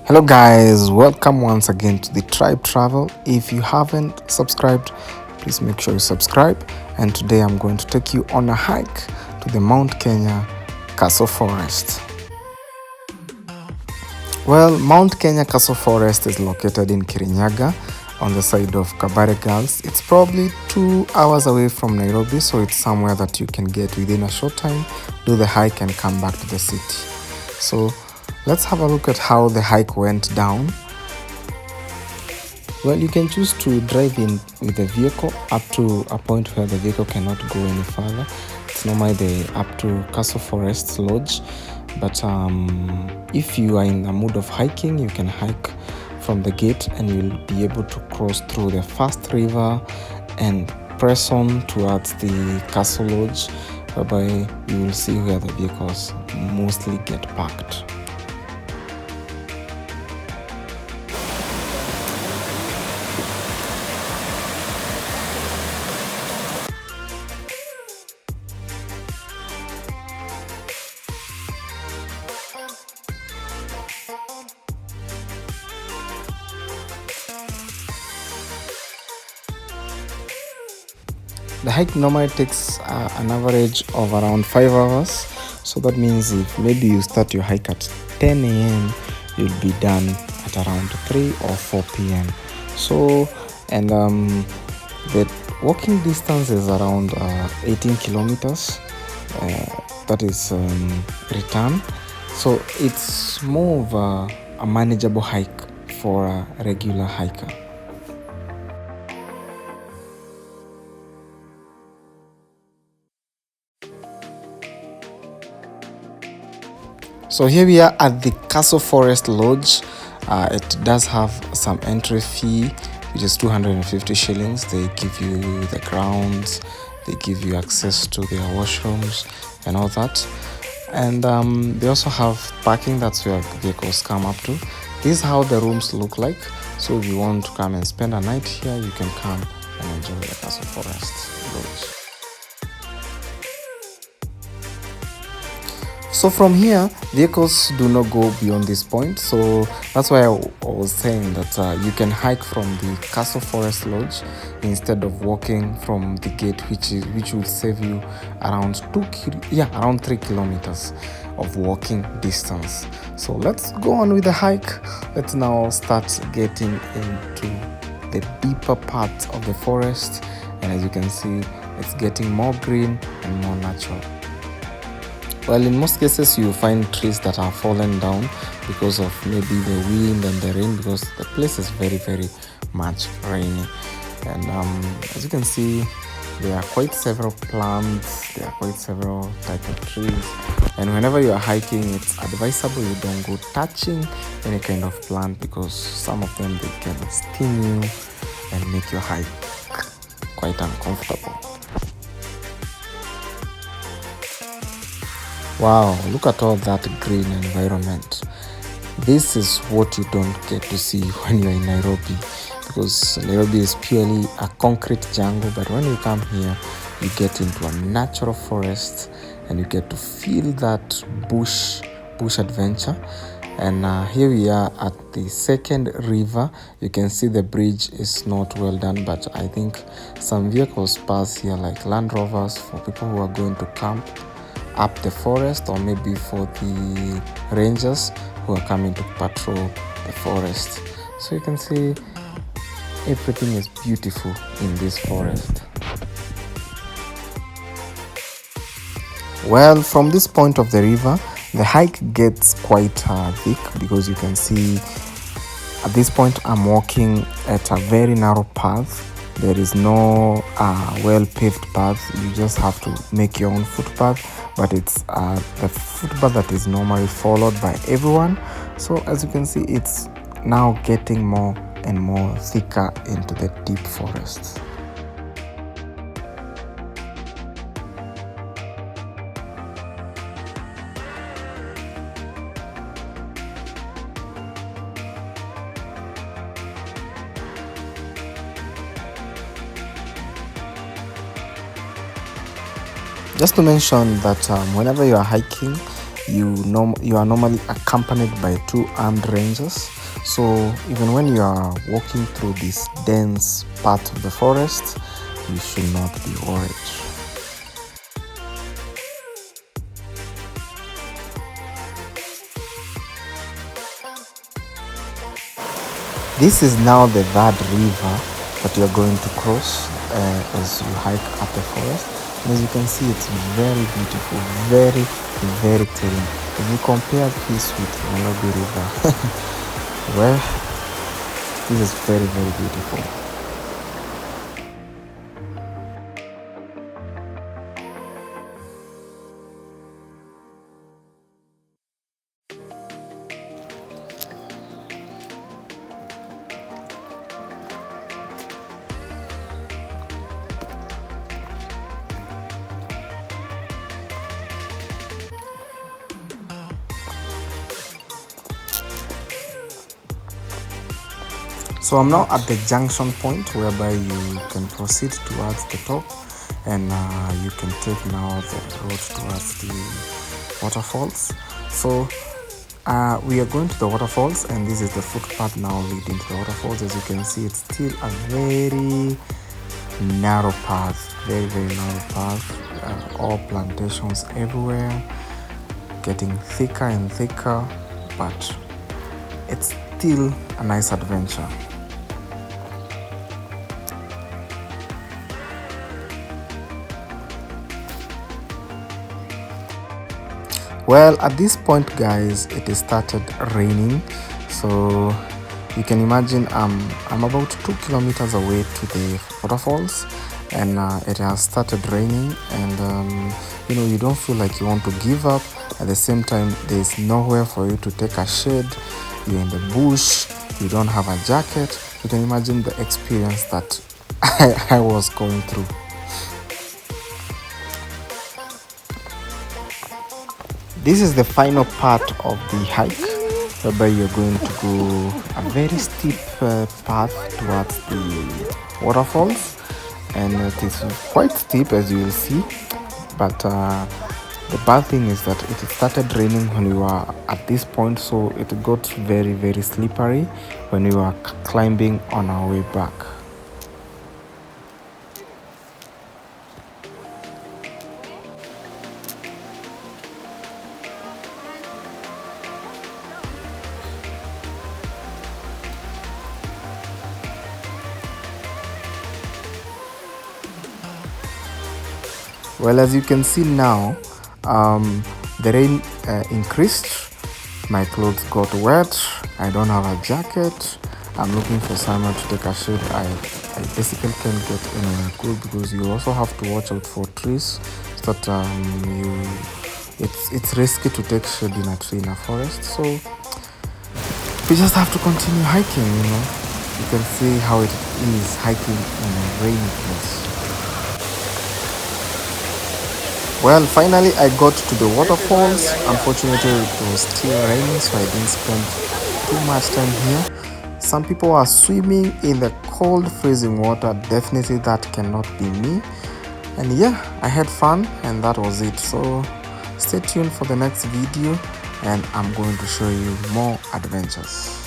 Hello, guys, welcome once again to the Tribe Travel. If you haven't subscribed, please make sure you subscribe. And today I'm going to take you on a hike to the Mount Kenya Castle Forest. Well, Mount Kenya Castle Forest is located in Kirinyaga on the side of Kabare Girls. It's probably 2 hours away from Nairobi, so it's somewhere that you can get within a short time, do the hike, and come back to the city. So let's have a look at how the hike went down. Well, you can choose to drive in with the vehicle up to a point where the vehicle cannot go any further. It's normally up to Castle Forest Lodge, but if you are in a mood of hiking, you can hike from the gate and you'll be able to cross through the first river and press on towards the Castle Lodge, whereby you will see where the vehicles mostly get parked. The hike normally takes an average of around 5 hours. So that means if maybe you start your hike at 10 a.m., you'll be done at around 3 or 4 p.m. So, and the walking distance is around 18 kilometers. That is return. So it's more of a manageable hike for a regular hiker. So here we are at the Castle Forest Lodge. It does have some entry fee, which is 250 shillings. They give you the grounds, they give you access to their washrooms and all that. And they also have parking, that's where vehicles come up to. This is how the rooms look like. So if you want to come and spend a night here, you can come and enjoy the Castle Forest Lodge. So from here, vehicles do not go beyond this point. So that's why I was saying that you can hike from the Castle Forest Lodge instead of walking from the gate, which will save you around 3 kilometers of walking distance. So let's go on with the hike. Let's now start getting into the deeper parts of the forest, and as you can see, it's getting more green and more natural. Well, in most cases, you find trees that are fallen down because of maybe the wind and the rain, because the place is very, very much rainy. And as you can see, there are quite several plants, there are quite several types of trees. And whenever you are hiking, it's advisable you don't go touching any kind of plant, because some of them, they can sting you and make your hike quite uncomfortable. Wow, look at all that green environment. This is what you don't get to see when you're in Nairobi, because Nairobi is purely a concrete jungle, but when you come here, you get into a natural forest and you get to feel that bush adventure. And here we are at the second river. You can see the bridge is not well done, but I think some vehicles pass here, like Land Rovers, for people who are going to camp up the forest, or maybe for the rangers who are coming to patrol the forest. So you can see everything is beautiful in this forest. Well, from this point of the river, the hike gets quite thick, because you can see at this point I'm walking at a very narrow path. There is no well-paved path. You just have to make your own footpath, but it's the footpath that is normally followed by everyone. So as you can see, it's now getting more and more thicker into the deep forest. Just to mention that whenever you are hiking, you are normally accompanied by two armed rangers. So even when you are walking through this dense part of the forest, you should not be worried. This is now the third river that you're going to cross as you hike up the forest. And as you can see, it's very beautiful, very, very clean. If you compare this with Nairobi River, well, this is very, very beautiful. So I'm now at the junction point whereby you can proceed towards the top, and you can take now the road towards the waterfalls. So we are going to the waterfalls, and this is the footpath now leading to the waterfalls. As you can see, it's still a very narrow path, very, very narrow path. All plantations everywhere, getting thicker and thicker, but it's still a nice adventure. Well, at this point, guys, it has started raining, so you can imagine I'm about 2 kilometers away to the waterfalls, and it has started raining, and you don't feel like you want to give up. At the same time, there's nowhere for you to take a shade. You're in the bush, you don't have a jacket. You can imagine the experience that I was going through. This is the final part of the hike, whereby you're going to go a very steep path towards the waterfalls, and it is quite steep, as you will see. But the bad thing is that it started raining when we were at this point, so it got very, very slippery when we were climbing on our way back. Well, as you can see now, the rain increased. My clothes got wet. I don't have a jacket. I'm looking for somewhere to take a shade. I basically can't get anywhere good, because you also have to watch out for trees. So that it's risky to take shade in a tree in a forest. So we just have to continue hiking. You can see how it is hiking in a rainy place. Well, finally I got to the waterfalls. Unfortunately, it was still raining, so I didn't spend too much time here. Some people are swimming in the cold, freezing water. Definitely that cannot be me. And yeah, I had fun, and that was it. So stay tuned for the next video, and I'm going to show you more adventures.